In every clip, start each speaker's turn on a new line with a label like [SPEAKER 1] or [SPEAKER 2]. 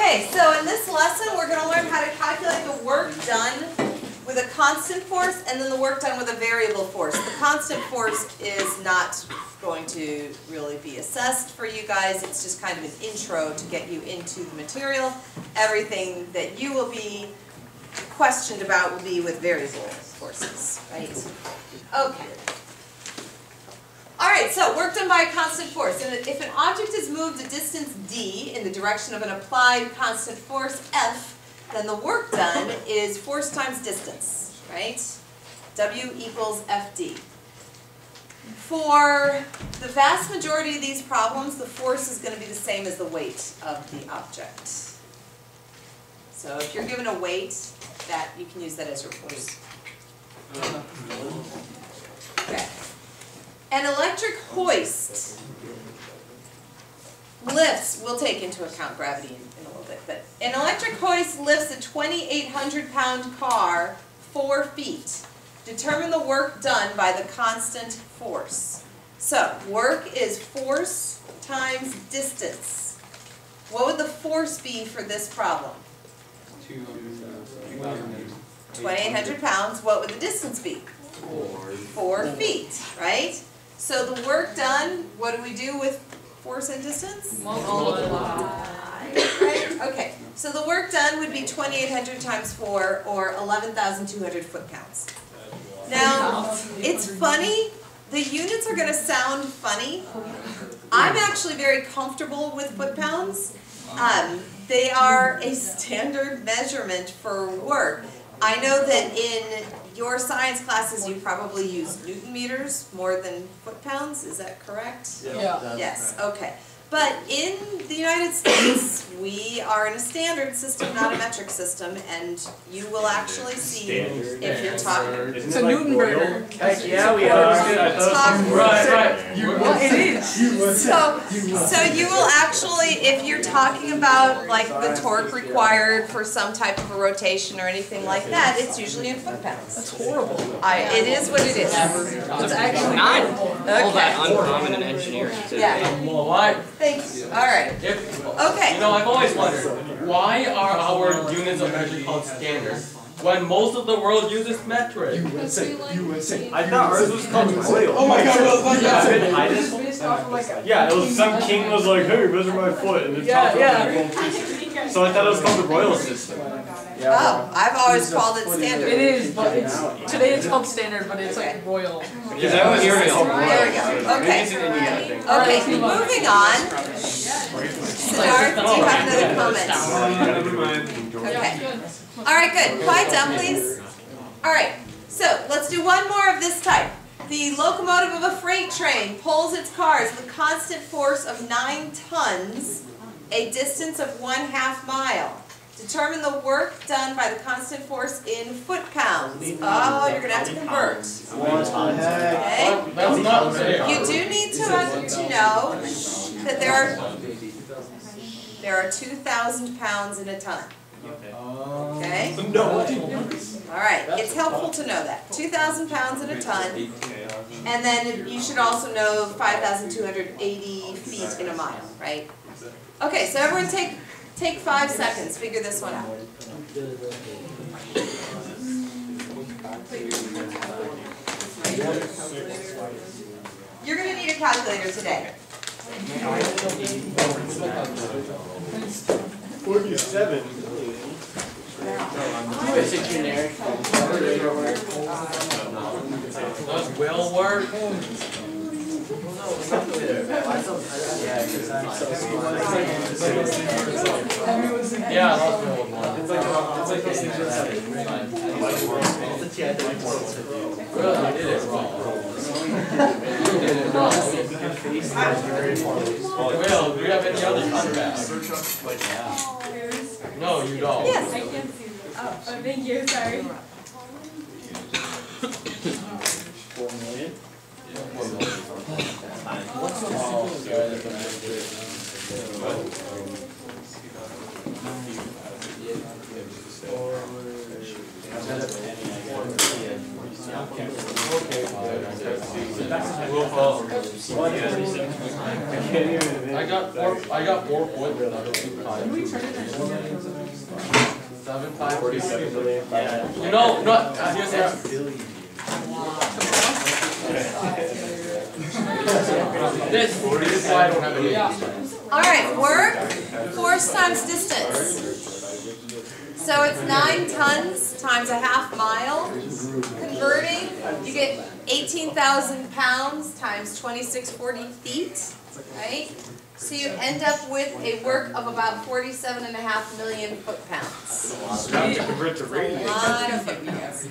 [SPEAKER 1] Okay, so in this lesson we're going to learn how to calculate the work done with a constant force and then the work done with a variable force. The constant force is not going to really be assessed for you guys. It's just kind of an intro to get you into the material. Everything that you will be questioned about will be with variable forces, right? Okay. Alright, so work done by a constant force. And if an object is moved a distance d in the direction of an applied constant force F, then the work done is force times distance, right? W equals Fd. For the vast majority of these problems, the force is going to be the same as the weight of the object. So if you're given a weight, that you can use that as your force. Okay. An electric hoist lifts, we'll take into account gravity in a little bit, but an electric hoist lifts a 2,800 pound car 4 feet. Determine the work done by the constant force. So, work is force times distance. What would the force be for this problem? 2,800 pounds. What would the distance be? 4 feet, right? So the work done, what do we do with force and distance? Multiply. Right? Okay, so the work done would be 2,800 times 4, or 11,200 foot-pounds. Now, it's funny, the units are going to sound funny. I'm actually very comfortable with foot-pounds. They are a standard measurement for work. I know that in your science classes you probably use Newton meters more than foot-pounds, is that correct?
[SPEAKER 2] Yeah.
[SPEAKER 1] Yes, okay. But in the United States, we are in a standard system, not a metric system, and you will actually see if you're talking.
[SPEAKER 2] It's a Newtonberger.
[SPEAKER 3] Heck yeah, we are.
[SPEAKER 2] Right. It is.
[SPEAKER 1] So you will actually, if you're talking about like the torque required for some type of a rotation or anything like that, it's usually in foot-pounds.
[SPEAKER 2] That's horrible.
[SPEAKER 1] It is what it is.
[SPEAKER 2] It's actually
[SPEAKER 4] not all
[SPEAKER 1] Okay.
[SPEAKER 4] that uncommon in engineering. Too.
[SPEAKER 1] Yeah.
[SPEAKER 5] Well, why?
[SPEAKER 1] Thank you. All right. Okay.
[SPEAKER 5] You know, I've always wondered, why are our units of measure called standard when most of the world uses metric?
[SPEAKER 3] USA. I thought ours was called royal.
[SPEAKER 5] Oh my God, I was like,
[SPEAKER 3] Yeah, it was some king was like, hey, measure my foot, and the top So I thought it was called the royal system.
[SPEAKER 1] Oh, I've always called it standard.
[SPEAKER 2] It is, but today it's called standard, but it's like royal.
[SPEAKER 4] Is that what you're
[SPEAKER 1] There we go. Okay. Okay, moving on. Siddharth, do you have another comment? Okay. Alright, good. Quiet down, please. Alright, so let's do one more of this type. The locomotive of a freight train pulls its cars with a constant force of 9 tons, a distance of 1/2 mile. Determine the work done by the constant force in foot-pounds. Oh, you're going to have to convert. Okay?
[SPEAKER 5] That's not fair.
[SPEAKER 1] You do need to know that there are 2,000 pounds in a ton. Okay? Alright, it's helpful to know that. 2,000 pounds in a ton. And then you should also know 5,280 feet in a mile, right? Okay, so everyone take 5 seconds. Figure this one out. You're going to need a calculator today.
[SPEAKER 3] 47.
[SPEAKER 4] Basic generic.
[SPEAKER 5] Does will work? Yeah, that's will work. Well, you did it wrong. You did it wrong. Will, do you have any other contracts? No, you don't.
[SPEAKER 1] Yes.
[SPEAKER 6] I can't see this. Oh, thank you. Sorry.
[SPEAKER 3] 4 million?
[SPEAKER 5] I got four points. 7, 5, 47 million. You know, here's the this is why I don't have any.
[SPEAKER 1] Alright, work, force times distance. So it's 9 tons times a half mile. Converting, you get 18,000 pounds times 2640 feet, right? So you end up with a work of about 47.5 million foot-pounds. A lot of foot-pounds.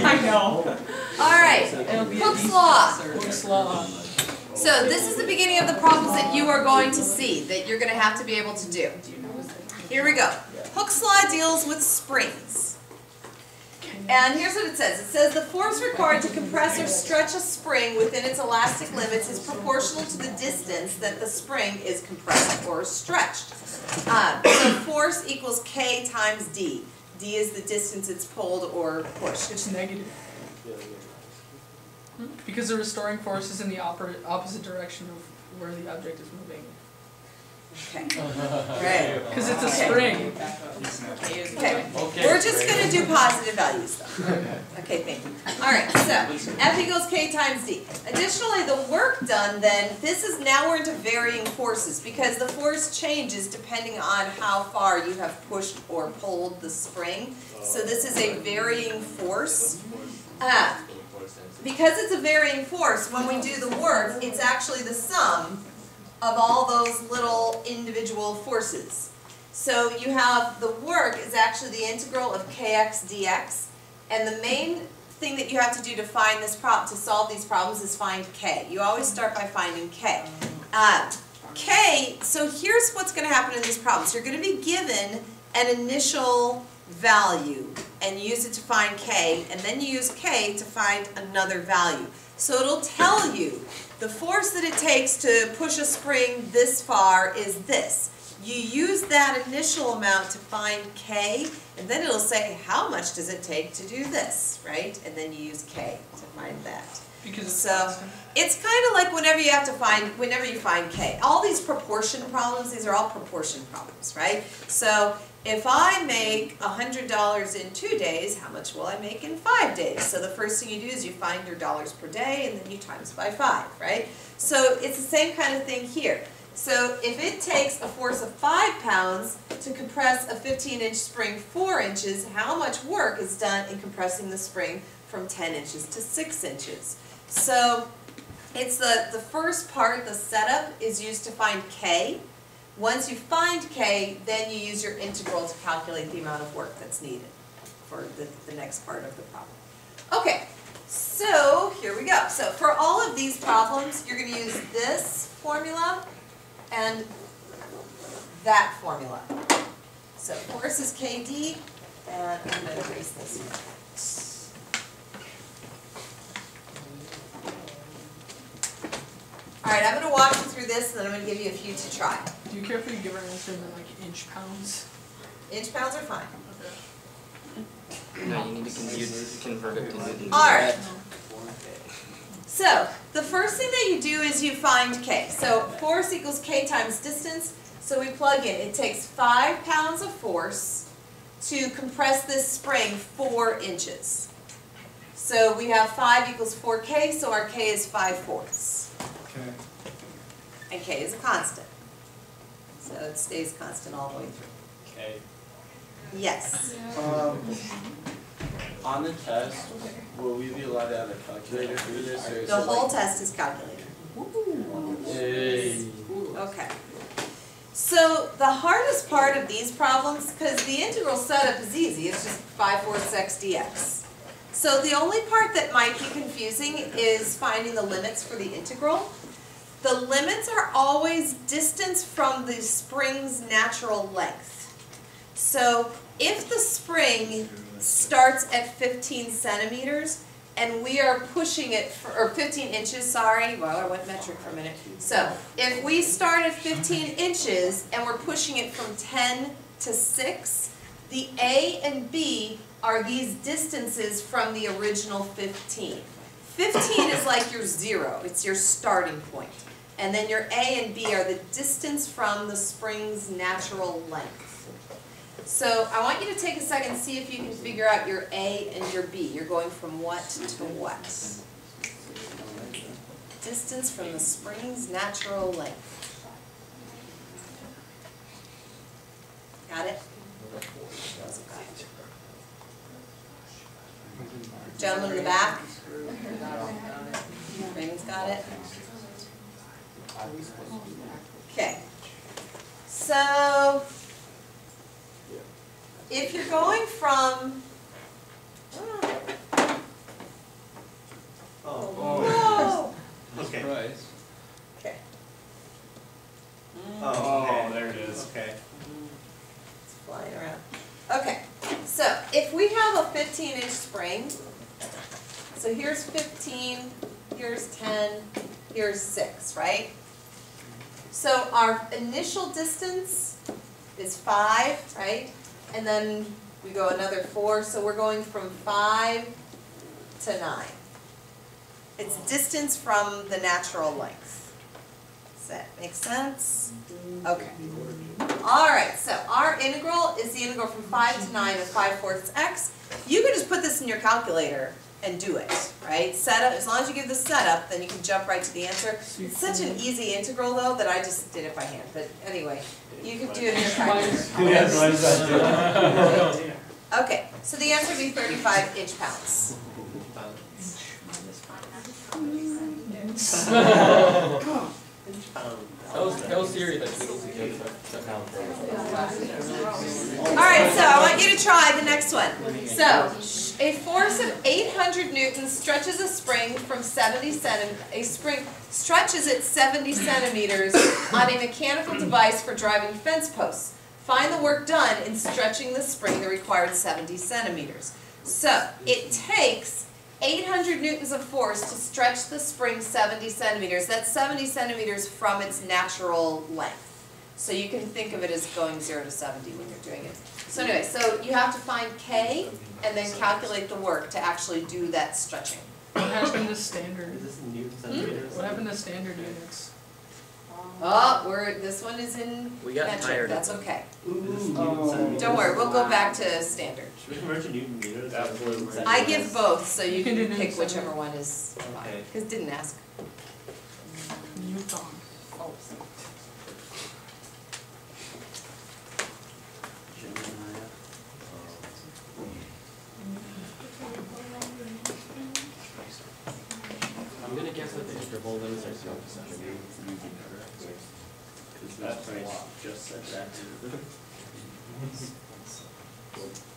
[SPEAKER 2] I know.
[SPEAKER 1] Alright, Hooke's Law.
[SPEAKER 2] Hooke's Law.
[SPEAKER 1] So this is the beginning of the problems that you are going to see, that you're going to have to be able to do. Here we go. Hooke's Law deals with springs. And here's what it says. It says the force required to compress or stretch a spring within its elastic limits is proportional to the distance that the spring is compressed or stretched. So force equals K times D. D is the distance it's pulled or pushed.
[SPEAKER 2] It's negative. Because the restoring force is in the opposite direction of where the object is moving.
[SPEAKER 1] Okay. Right.
[SPEAKER 2] Because it's a spring.
[SPEAKER 1] Okay. We're just going to do positive values though. Okay, thank you. Alright, so F equals K times D. Additionally, the work done then, now we're into varying forces because the force changes depending on how far you have pushed or pulled the spring. So this is a varying force. Because it's a varying force, when we do the work, it's actually the sum of all those little individual forces. So you have the work is actually the integral of kx dx, and the main thing that you have to do to find this to solve these problems is find k. You always start by finding k. So here's what's going to happen in this problem. So you're going to be given an initial value and use it to find k, and then you use k to find another value. So it'll tell you the force that it takes to push a spring this far is this. You use that initial amount to find k, and then it'll say how much does it take to do this, right? And then you use k to find that.
[SPEAKER 2] Because it's
[SPEAKER 1] constant. It's kind of like whenever you find k. All these proportion problems, these are all proportion problems, right? So if I make $100 in 2 days, how much will I make in 5 days? So the first thing you do is you find your dollars per day and then you times by 5, right? So it's the same kind of thing here. So if it takes a force of 5 pounds to compress a 15-inch spring 4 inches, how much work is done in compressing the spring from 10 inches to 6 inches? So it's the first part, the setup, is used to find k. Once you find k, then you use your integral to calculate the amount of work that's needed for the next part of the problem. Okay, so here we go. So for all of these problems, you're going to use this formula and that formula. So force is kd, and I'm going to erase this one. Alright, I'm going to walk you through this, and then I'm going to give you a few to try.
[SPEAKER 2] Do you care if we give our answer in like inch pounds?
[SPEAKER 1] Inch pounds are fine.
[SPEAKER 4] No, you need to convert it to newtons.
[SPEAKER 1] Alright. So, the first thing that you do is you find k. So, force equals k times distance. So we plug in. It takes 5 pounds of force to compress this spring 4 inches. So we have 5 equals 4k, so our k is 5/4.
[SPEAKER 3] Okay.
[SPEAKER 1] And k is a constant. So it stays constant all the way through.
[SPEAKER 5] Okay.
[SPEAKER 1] Yes.
[SPEAKER 7] On the test, will we be allowed to have a calculator through this? Or is
[SPEAKER 1] The
[SPEAKER 7] it
[SPEAKER 1] whole
[SPEAKER 7] like,
[SPEAKER 1] test is calculated.
[SPEAKER 7] Hey.
[SPEAKER 1] Okay. So the hardest part of these problems, because the integral setup is easy, it's just 5/4 x dx. So the only part that might be confusing is finding the limits for the integral. The limits are always distance from the spring's natural length. So if the spring starts at 15 centimeters and we are pushing it, or 15 inches, sorry, well I went metric for a minute. So if we start at 15 inches and we're pushing it from 10 to 6, the A and B are these distances from the original 15. 15 is like your 0, it's your starting point. And then your A and B are the distance from the spring's natural length. So I want you to take a second and see if you can figure out your A and your B. You're going from what to what? Distance from the spring's natural length. Got it? Gentleman in the back? Raymond's got it? Okay. So, if you're going from, whoa.
[SPEAKER 7] Okay.
[SPEAKER 1] Okay.
[SPEAKER 7] Oh,
[SPEAKER 3] there it is.
[SPEAKER 7] Okay.
[SPEAKER 1] It's flying around. Okay, so if we have a 15-inch spring, so here's 15, here's 10, here's 6, right? So our initial distance is 5, right? And then we go another 4, so we're going from 5 to 9. It's distance from the natural length. Does that make sense? Okay. Alright, so our integral is the integral from 5 to 9 of 5/4 x. You can just put this in your calculator and do it, right? Setup, as long as you give the setup, then you can jump right to the answer. It's such an easy integral though that I just did it by hand, but anyway, you can do it in your calculator.
[SPEAKER 3] Yes, mine's that too.
[SPEAKER 1] Okay, so the answer would be 35 inch-pounds.
[SPEAKER 5] That was Siri that she was against the pound.
[SPEAKER 1] Alright, so I want you to try the next one. So, a force of 800 newtons stretches a spring from 70 a spring stretches it 70 centimeters on a mechanical device for driving fence posts. Find the work done in stretching the spring the required 70 centimeters. So, it takes 800 newtons of force to stretch the spring 70 centimeters. That's 70 centimeters from its natural length. So you can think of it as going 0 to 70 when you're doing it. So anyway, so you have to find K and then calculate the work to actually do that stretching.
[SPEAKER 2] What happened to standard?
[SPEAKER 4] Is this in newton centimeters?
[SPEAKER 2] What happened to standard units?
[SPEAKER 1] Oh, this one is in
[SPEAKER 4] We got
[SPEAKER 1] metric,
[SPEAKER 4] tired of
[SPEAKER 1] that's
[SPEAKER 4] them.
[SPEAKER 1] okay.
[SPEAKER 4] Don't
[SPEAKER 1] Don't worry, we'll go back to standard.
[SPEAKER 4] Should we convert to newton meters?
[SPEAKER 3] Absolutely.
[SPEAKER 1] I give both, so you
[SPEAKER 2] can do
[SPEAKER 1] can pick
[SPEAKER 2] Newton
[SPEAKER 1] whichever one is fine,
[SPEAKER 4] Okay.
[SPEAKER 1] because it didn't ask.
[SPEAKER 2] Newton. Oh.
[SPEAKER 5] I'm gonna guess that the interval limits are 0 to 70.
[SPEAKER 7] Because that's right, just said that.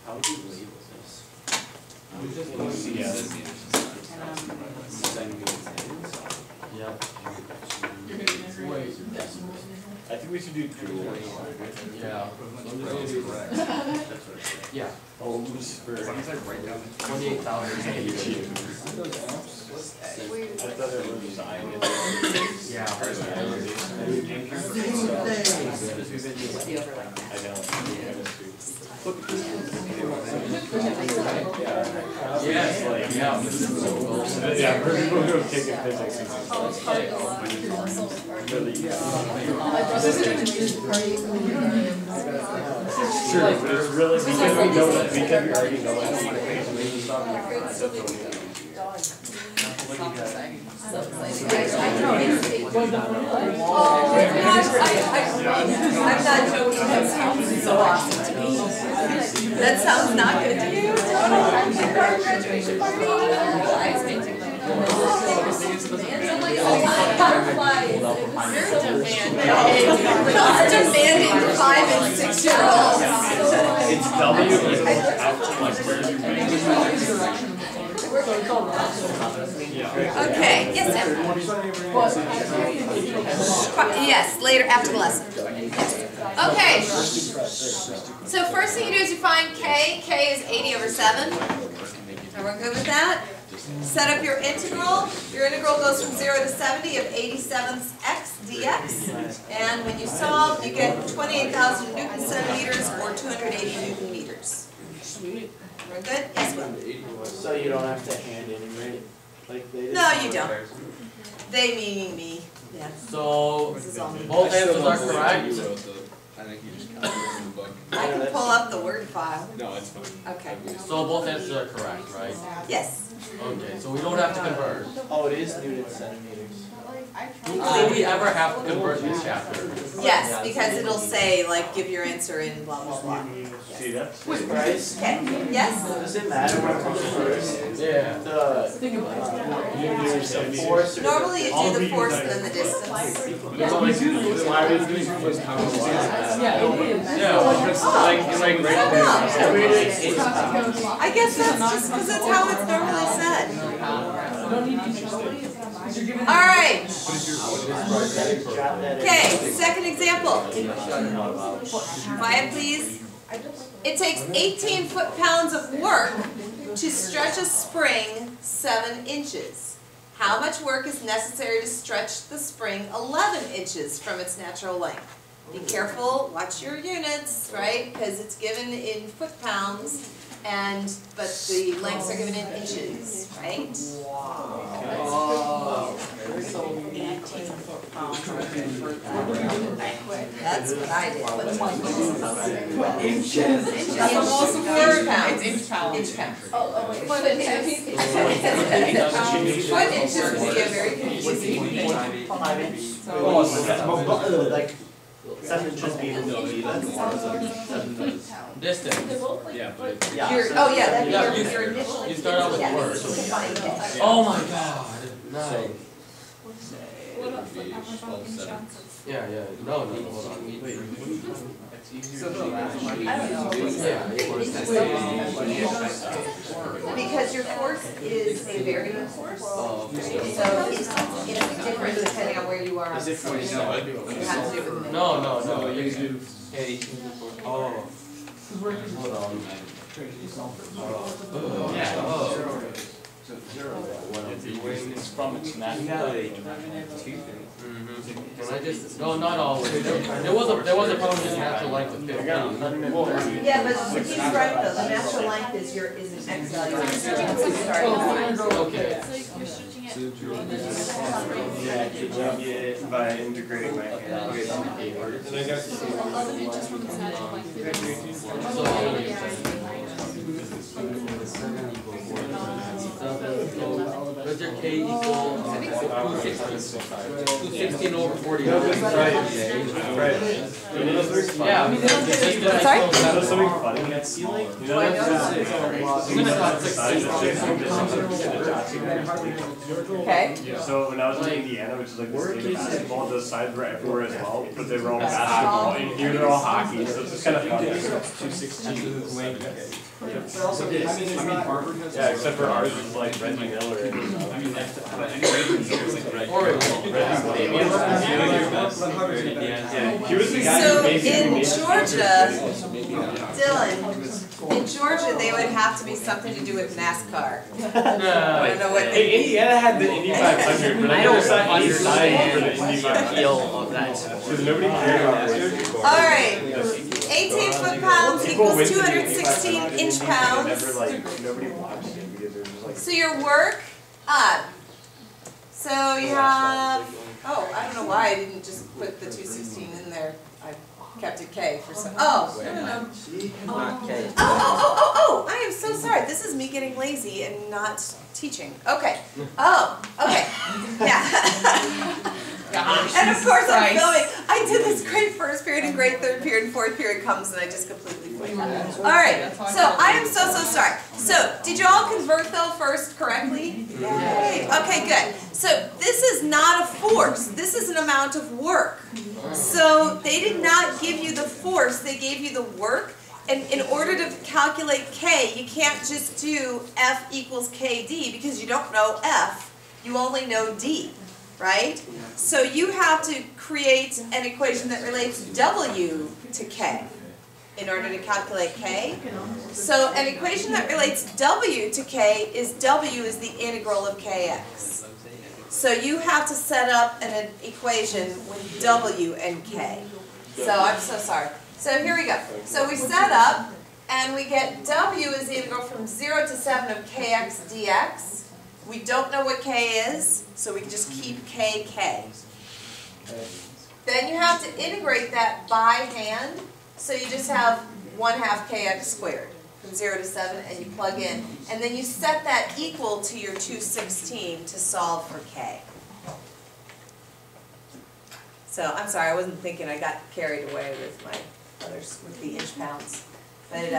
[SPEAKER 7] How would you label this?
[SPEAKER 5] Yeah.
[SPEAKER 2] Wait.
[SPEAKER 3] I think we should do joule.
[SPEAKER 5] Yeah. Yeah.
[SPEAKER 3] Ohms for.
[SPEAKER 5] 28,000.
[SPEAKER 3] I thought it was
[SPEAKER 5] Yeah.
[SPEAKER 3] I know.
[SPEAKER 5] Yes. Yeah.
[SPEAKER 3] Yeah, we're going to take a physics. True, but it's really because we know that, because we already know
[SPEAKER 1] I'm not joking, that sounds so awesome to me. That sounds not good to you? Graduation demanding 5 and 6-year-olds.
[SPEAKER 3] it's W out to like
[SPEAKER 1] Okay, yes, Sam? Yes, later, after the lesson. Okay. So first thing you do is you find K. K is 80 over 7. Everyone good with that? Set up your integral. Your integral goes from 0 to 70 of 87 x dx. And when you solve, you get 28,000 Newton centimeters or 280 Newton meters. Everyone good? Yes, Will?
[SPEAKER 7] So you don't have to hand integrate? Like they didn't
[SPEAKER 1] No,
[SPEAKER 7] know
[SPEAKER 1] you
[SPEAKER 7] it.
[SPEAKER 1] don't. They meaning me. Yeah.
[SPEAKER 5] So
[SPEAKER 1] This is all me.
[SPEAKER 5] both answers are correct.
[SPEAKER 8] I think you just copied it from the book.
[SPEAKER 1] I can pull up the Word file.
[SPEAKER 8] No, it's fine.
[SPEAKER 1] Okay.
[SPEAKER 5] So both answers are correct, right?
[SPEAKER 1] Yes.
[SPEAKER 5] Okay, so we don't have to convert.
[SPEAKER 7] Oh, it is Newton centimeters.
[SPEAKER 5] Do we ever have to convert this chapter?
[SPEAKER 1] Yes, because it'll say like give your answer in blah blah blah.
[SPEAKER 3] See, that's.
[SPEAKER 7] Bryce,
[SPEAKER 1] Okay. Yes.
[SPEAKER 7] does it matter what comes first?
[SPEAKER 5] Yeah.
[SPEAKER 7] The force or
[SPEAKER 1] Normally you
[SPEAKER 3] All
[SPEAKER 1] do the
[SPEAKER 3] the
[SPEAKER 1] force and
[SPEAKER 3] reasons
[SPEAKER 1] then the distance.
[SPEAKER 2] Yeah, it is.
[SPEAKER 5] Yeah.
[SPEAKER 1] I guess that's just because that's how it's normally said. All right. Okay, second example. Quiet, please. It takes 18 foot-pounds of work to stretch a spring 7 inches. How much work is necessary to stretch the spring 11 inches from its natural length? Be careful, watch your units, right? Because it's given in foot-pounds, but the lengths are given in inches, right? That's what I did. Inches. That's almost a word. It's inch pounds. Inch pounds. Foot inches. Foot inches would be a very confusing thing.
[SPEAKER 7] 5 inches. Like 7 inches being
[SPEAKER 5] Distance.
[SPEAKER 8] Yeah, but it's.
[SPEAKER 7] yeah.
[SPEAKER 1] Oh, yeah, that'd
[SPEAKER 5] Yeah,
[SPEAKER 1] be your initial.
[SPEAKER 5] you start out with
[SPEAKER 1] Yeah,
[SPEAKER 5] words.
[SPEAKER 1] define it.
[SPEAKER 5] Oh my god. Nice.
[SPEAKER 6] What about foot pounds on inch pounds?
[SPEAKER 5] Yeah, yeah. No, hold on.
[SPEAKER 1] Because your force is a variable force, so it's different depending on where you are.
[SPEAKER 7] Is it for
[SPEAKER 1] You have to do it with the
[SPEAKER 5] No.
[SPEAKER 8] You do.
[SPEAKER 5] Oh. Hold on.
[SPEAKER 8] It's from its natural.
[SPEAKER 5] Can I just? No, not always. There was a problem with natural length of 15.
[SPEAKER 1] Yeah, but he's right though, the natural length is an X value.
[SPEAKER 5] Okay.
[SPEAKER 3] Yeah, by integrating my hand.
[SPEAKER 5] Does your K equal 216 over 40?
[SPEAKER 3] Right.
[SPEAKER 5] Yeah.
[SPEAKER 1] Sorry?
[SPEAKER 3] That's something funny. You know,
[SPEAKER 5] I'm gonna talk 16.
[SPEAKER 1] Okay.
[SPEAKER 3] So when I was in Indiana, which is like the state of basketball, those sides were everywhere as well, but they were all basketball, and here they're all hockey, so it's just kind of funny. 216. Yeah, except for ours is like Reggie Miller. He was the guy
[SPEAKER 1] So
[SPEAKER 3] who basically
[SPEAKER 1] in
[SPEAKER 3] made
[SPEAKER 1] Georgia, Dylan, in Georgia, they would have to be something to do with NASCAR. I don't know what they.
[SPEAKER 3] Hey, Indiana had the Indy 500, but I never saw any sign for the Indy 500.
[SPEAKER 4] of that.
[SPEAKER 3] Because nobody cared about it.
[SPEAKER 1] Alright, 18 foot-pounds equals 216 inch pounds.
[SPEAKER 3] Never like, nobody watched it because it was just like.
[SPEAKER 1] So your work, so you have, oh, I don't know why I didn't just put the 216 in there. I kept it K for some, no. Oh, I am so sorry. This is me getting lazy and not teaching. Okay. Oh, okay. Yeah. And of course I'm going, I did this great first period and great third period and fourth period comes and I just completely forgot. Alright, so I am so sorry. So, did you all convert though first correctly? Yay. Okay, good. So, this is not a force. This is an amount of work. So, they did not give you the force, they gave you the work. And in order to calculate K, you can't just do F equals KD because you don't know F, you only know D, right? So you have to create an equation that relates W to K in order to calculate K. So an equation that relates W to K is W is the integral of Kx. So you have to set up an equation with W and K. So I'm so sorry. So here we go. So we set up, and we get W is the integral from 0 to 7 of Kx dx. We don't know what K is, so we can just keep K, K. Then you have to integrate that by hand, so you just have 1/2 kx squared from 0 to 7, and you plug in. And then you set that equal to your 216 to solve for K. So, I'm sorry, I wasn't thinking, I got carried away with my others, with the inch pounds. But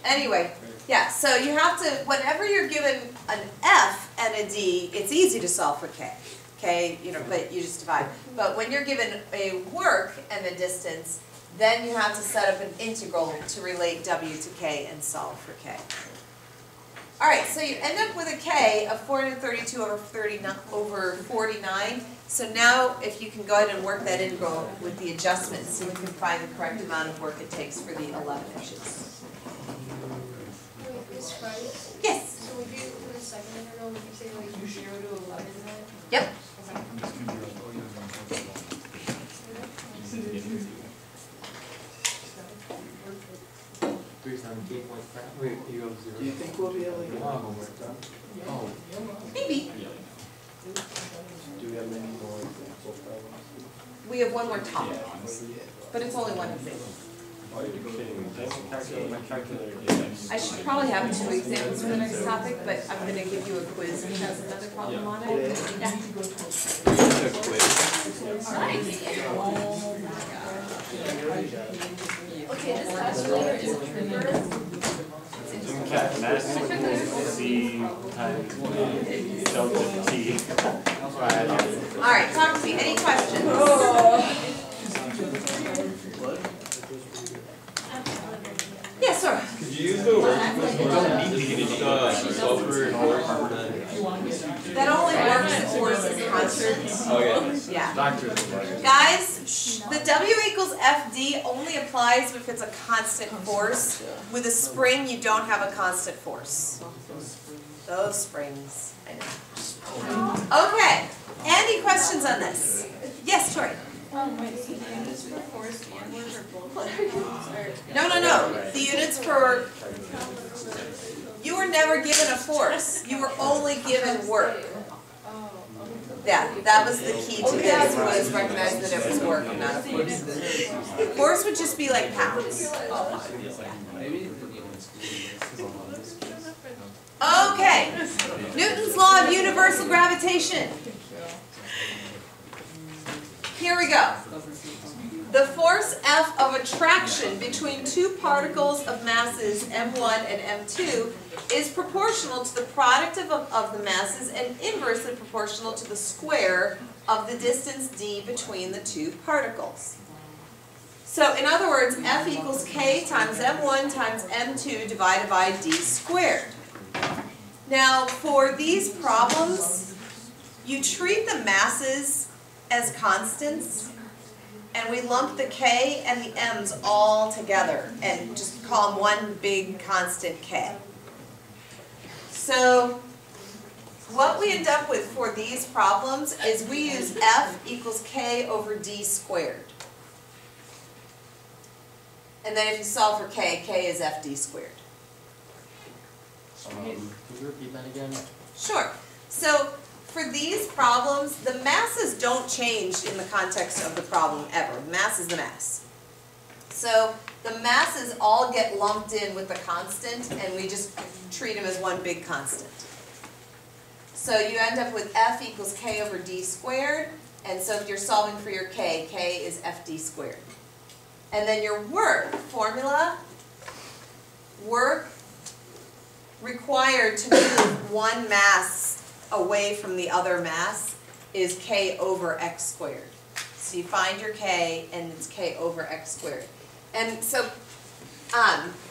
[SPEAKER 1] anyway, yeah, so you have to, whenever you're given an F and a D, it's easy to solve for K. K, you know, but you just divide. But when you're given a work and a distance, then you have to set up an integral to relate W to K and solve for K. All right, so you end up with a K of 432 over 49. So now if you can go ahead and work that integral with the adjustments so we can find the correct amount of work it takes for the 11 inches. Yes?
[SPEAKER 6] So we do for the second integral, would you say like 0 to 11, is it?
[SPEAKER 1] Yep.
[SPEAKER 7] Wait, do you think we'll be able to get homework done?
[SPEAKER 5] Oh.
[SPEAKER 1] Maybe.
[SPEAKER 7] Do we have any more example problems?
[SPEAKER 1] We have one more topic, but it's only one example.
[SPEAKER 3] Are you kidding me? My calculator
[SPEAKER 1] I should probably have 2 examples for the next topic, but I'm going to give you a quiz which has another problem on it. Yeah. Nice.
[SPEAKER 6] Okay, this last letter is a trigger.
[SPEAKER 3] C times delta T.
[SPEAKER 1] All right, talk to me. Any questions? Yes, sir.
[SPEAKER 5] Could you use the word? You don't need to use the sulfur
[SPEAKER 1] That only works if force is constant.
[SPEAKER 5] Okay.
[SPEAKER 1] Yeah. Guys, the W equals FD only applies if it's a constant force. With a spring, you don't have a constant force. Those springs, I know. Okay, any questions on this? Yes, Tori?
[SPEAKER 6] Wait, so the units for force and work are both letters?
[SPEAKER 1] No. The units for, you were never given a force. You were only given work. Yeah, that was the key to this, was recognize that it was work and not a force. Force would just be like pounds. Okay, Newton's law of universal gravitation. Here we go. The force F of attraction between 2 particles of masses m1 and m2 is proportional to the product of the masses and inversely proportional to the square of the distance d between the 2 particles. So in other words, F equals k times m1 times m2 divided by d squared. Now for these problems, you treat the masses as constants, and we lump the k and the m's all together and just call them one big constant k. So what we end up with for these problems is we use F equals k over d squared. And then if you solve for k, k is fd squared.
[SPEAKER 5] Can you repeat that again?
[SPEAKER 1] Sure. So for these problems, the masses don't change in the context of the problem ever. The mass is the mass. So the masses all get lumped in with the constant, and we just treat them as one big constant. So you end up with F equals k over d squared, and so if you're solving for your k, k is fd squared. And then your work formula, work required to move one mass away from the other mass is k over x squared. So you find your k, and it's k over x squared. And so,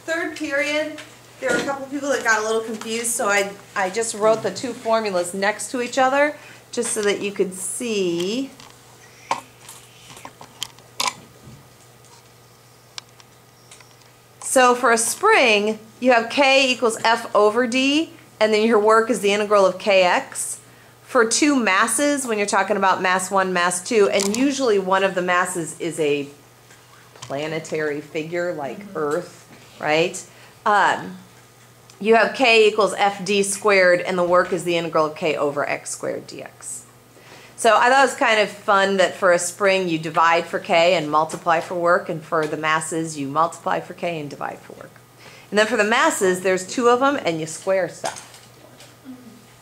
[SPEAKER 1] third period, there were a couple people that got a little confused, so I just wrote the 2 formulas next to each other, just so that you could see. So for a spring, you have k equals f over d, and then your work is the integral of kx. For 2 masses, when you're talking about mass 1, mass 2, and usually one of the masses is a planetary figure like Earth, right? you have k equals fd squared, and the work is the integral of k over x squared dx. So I thought it was kind of fun that for a spring you divide for k and multiply for work, and for the masses you multiply for k and divide for work. And then for the masses, there's 2 of them, and you square stuff.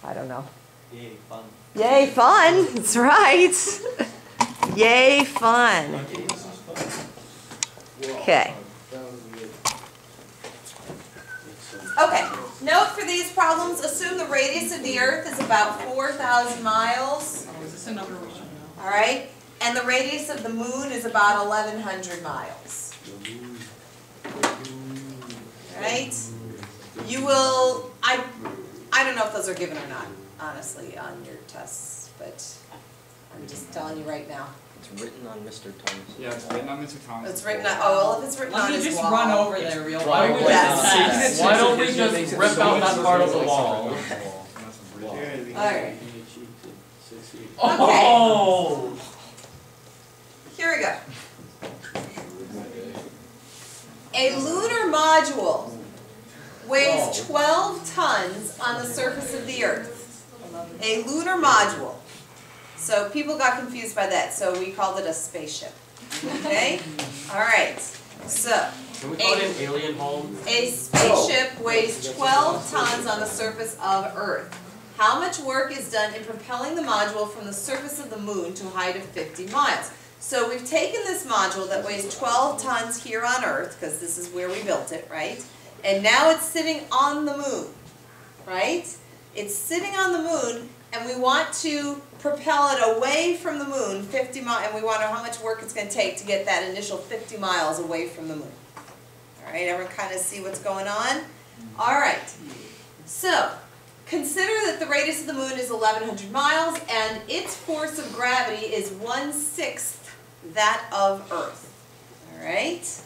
[SPEAKER 1] I don't know.
[SPEAKER 4] Yay, fun.
[SPEAKER 1] Yay, fun! That's right. Yay, fun. Okay. Okay, note for these problems, assume the radius of the Earth is about 4,000 miles,
[SPEAKER 2] Oh, is this a number we should know?
[SPEAKER 1] all right? And the radius of the Moon is about 1,100 miles. All right? You will, I don't know if those are given or not, honestly, on your tests, but I'm just telling you right now.
[SPEAKER 4] It's written on Mr. Thomas.
[SPEAKER 8] Yeah, it's written on Mr. Thomas.
[SPEAKER 1] It's written on, oh, well, if it's written on
[SPEAKER 2] Let me
[SPEAKER 1] his
[SPEAKER 2] just
[SPEAKER 1] wall.
[SPEAKER 2] run over there real
[SPEAKER 5] Why
[SPEAKER 2] quick.
[SPEAKER 5] would
[SPEAKER 1] Yes.
[SPEAKER 5] why don't we just rip out that part of the wall?
[SPEAKER 1] Alright.
[SPEAKER 5] Oh!
[SPEAKER 1] Here we go. A lunar module weighs 12 tons on the surface of the Earth. A lunar module. So people got confused by that, so we called it a spaceship. Okay? Alright. So,
[SPEAKER 5] Can we call it an alien home?
[SPEAKER 1] a spaceship weighs 12 tons on the surface of Earth. How much work is done in propelling the module from the surface of the Moon to a height of 50 miles? So we've taken this module that weighs 12 tons here on Earth, because this is where we built it, right? And now it's sitting on the Moon, right? It's sitting on the Moon, and we want to propel it away from the Moon 50 miles, and we want to know how much work it's going to take to get that initial 50 miles away from the Moon. All right, everyone kind of see what's going on? All right, so consider that the radius of the Moon is 1,100 miles, and its force of gravity is 1/6 that of Earth. All right?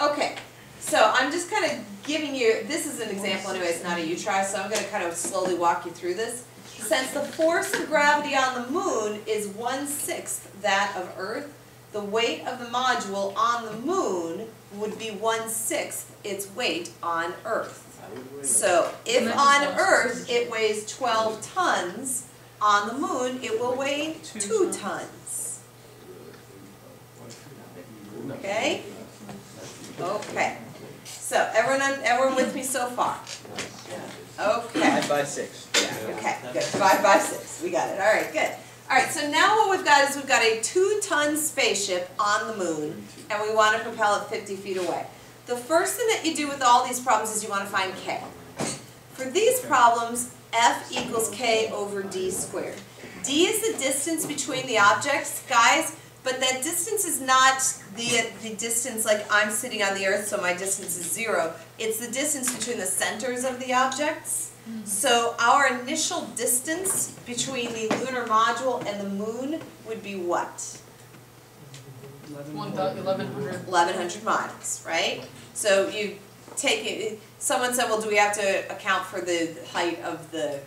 [SPEAKER 1] Okay, so I'm just kind of giving you, this is an example anyway, it's not a U-try, so I'm going to kind of slowly walk you through this. Since the force of gravity on the Moon is 1/6 that of Earth, the weight of the module on the Moon would be 1/6 its weight on Earth. So if on Earth it weighs 12 tons, on the Moon it will weigh 2 tons. Okay? Okay. So everyone with me so far? Okay.
[SPEAKER 4] 5 by 6.
[SPEAKER 1] Okay, good. 5 by 6. We got it. All right, good. All right, so now what we've got is we've got a 2-ton spaceship on the Moon, and we want to propel it 50 feet away. The first thing that you do with all these problems is you want to find k. For these problems, F equals k over d squared. D is the distance between the objects, guys, but that distance is not the distance like I'm sitting on the Earth, so my distance is 0. It's the distance between the centers of the objects. So our initial distance between the lunar module and the Moon would be what?
[SPEAKER 2] 1,100.
[SPEAKER 1] 1,100 miles, right? So you take it, someone said, well, do we have to account for the height of the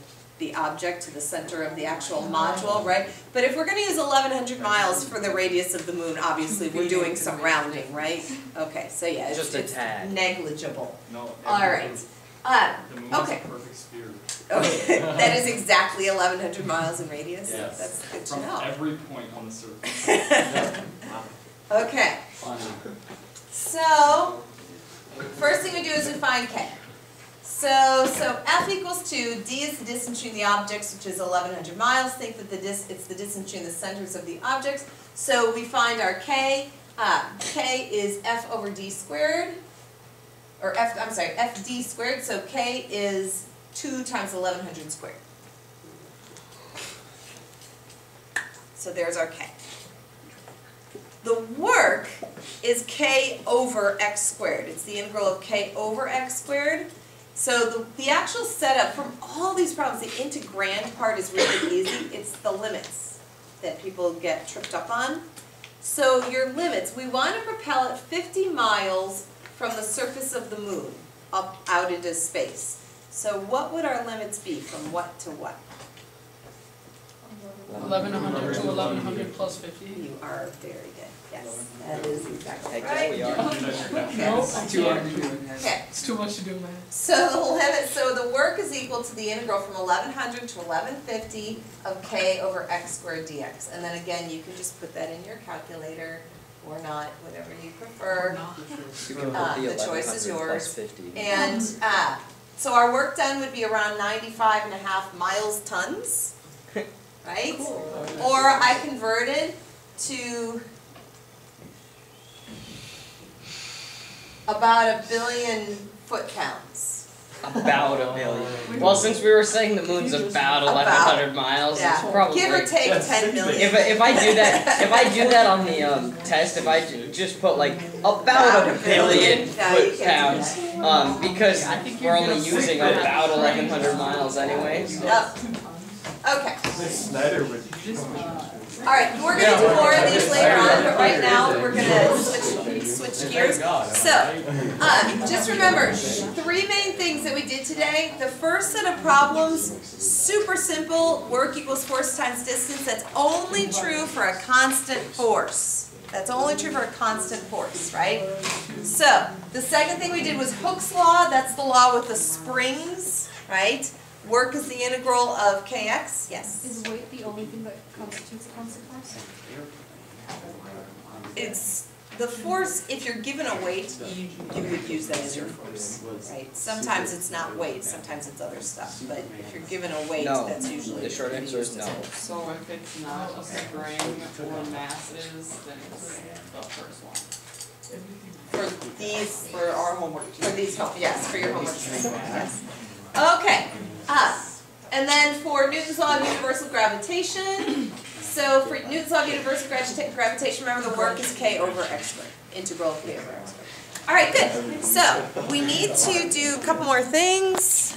[SPEAKER 1] object to the center of the actual module, right? But if we're going to use 1,100 miles for the radius of the Moon, obviously we're doing some rounding, right? Okay, so yeah, it's
[SPEAKER 4] Just a tad.
[SPEAKER 1] negligible.
[SPEAKER 3] No.
[SPEAKER 1] All right.
[SPEAKER 3] The moon
[SPEAKER 1] Okay.
[SPEAKER 3] is a perfect sphere.
[SPEAKER 1] Okay, that is exactly 1,100 miles in radius.
[SPEAKER 3] Yes.
[SPEAKER 1] That's good to
[SPEAKER 3] From
[SPEAKER 1] know.
[SPEAKER 3] every point on the surface.
[SPEAKER 1] Okay, so first thing we do is we find k. So F equals 2, D is the distance between the objects, which is 1,100 miles. Think that it's the distance between the centers of the objects. So we find our k. K is F over D squared, or FD squared, so k is 2 times 1,100 squared. So there's our k. The work is k over x squared. It's the integral of k over x squared. So the actual setup from all these problems, the integrand part is really easy. It's the limits that people get tripped up on. So your limits, we want to propel it 50 miles from the surface of the Moon up out into space. So what would our limits be from what to what?
[SPEAKER 2] 1100 to 1100 plus 50.
[SPEAKER 1] You are very good. Yes, that is exactly
[SPEAKER 4] Heck yeah, we
[SPEAKER 1] right.
[SPEAKER 4] are.
[SPEAKER 2] Nope, it's too hard to do.
[SPEAKER 1] Okay.
[SPEAKER 2] It's too much to do, man.
[SPEAKER 1] So the work is equal to the integral from 1100 to 1150 of k over x squared dx. And then again, you can just put that in your calculator or not, whatever you prefer.
[SPEAKER 4] You can put the
[SPEAKER 1] The choice is
[SPEAKER 4] 1100
[SPEAKER 1] yours.
[SPEAKER 4] plus 50.
[SPEAKER 1] And so our work done would be around 95.5 miles tons, right? Or I converted to about 1 billion foot-pounds.
[SPEAKER 4] About 1 billion. Well, since we were saying the moon's about 1100 miles, it's
[SPEAKER 1] Yeah,
[SPEAKER 4] probably
[SPEAKER 1] give or take 10 million.
[SPEAKER 4] if I do that on the test, if I just put like about 1 billion
[SPEAKER 1] No, you
[SPEAKER 4] foot-pounds,
[SPEAKER 1] can't
[SPEAKER 4] because we're only using about 1100 miles anyway. So.
[SPEAKER 1] Yep. Okay.
[SPEAKER 3] Snyder would.
[SPEAKER 1] Alright, we're gonna do more of these later on, but right now we're gonna switch gears. So, just remember, 3 main things that we did today. The first set of problems, super simple, work equals force times distance. That's only true for a constant force. That's only true for a constant force, right? So, the second thing we did was Hooke's law. That's the law with the springs, right? Work is the integral of kx. Yes?
[SPEAKER 6] Is weight the only thing that constitutes a constant force?
[SPEAKER 1] It's the force, if you're given a weight, you would use that as your force, right? Sometimes it's not weight, sometimes it's other stuff, but if you're given a weight,
[SPEAKER 4] No.
[SPEAKER 1] that's usually.
[SPEAKER 4] The short answer is no.
[SPEAKER 9] So if it's not a spring or masses, then it's the first one.
[SPEAKER 1] For these,
[SPEAKER 9] For our homework.
[SPEAKER 1] for these, yes, for your homework, yes. Okay, and then for Newton's law of universal gravitation, so for Newton's law of universal gravitation, remember the work is k over x squared, integral of k over x squared. All right, good. So we need to do a couple more things.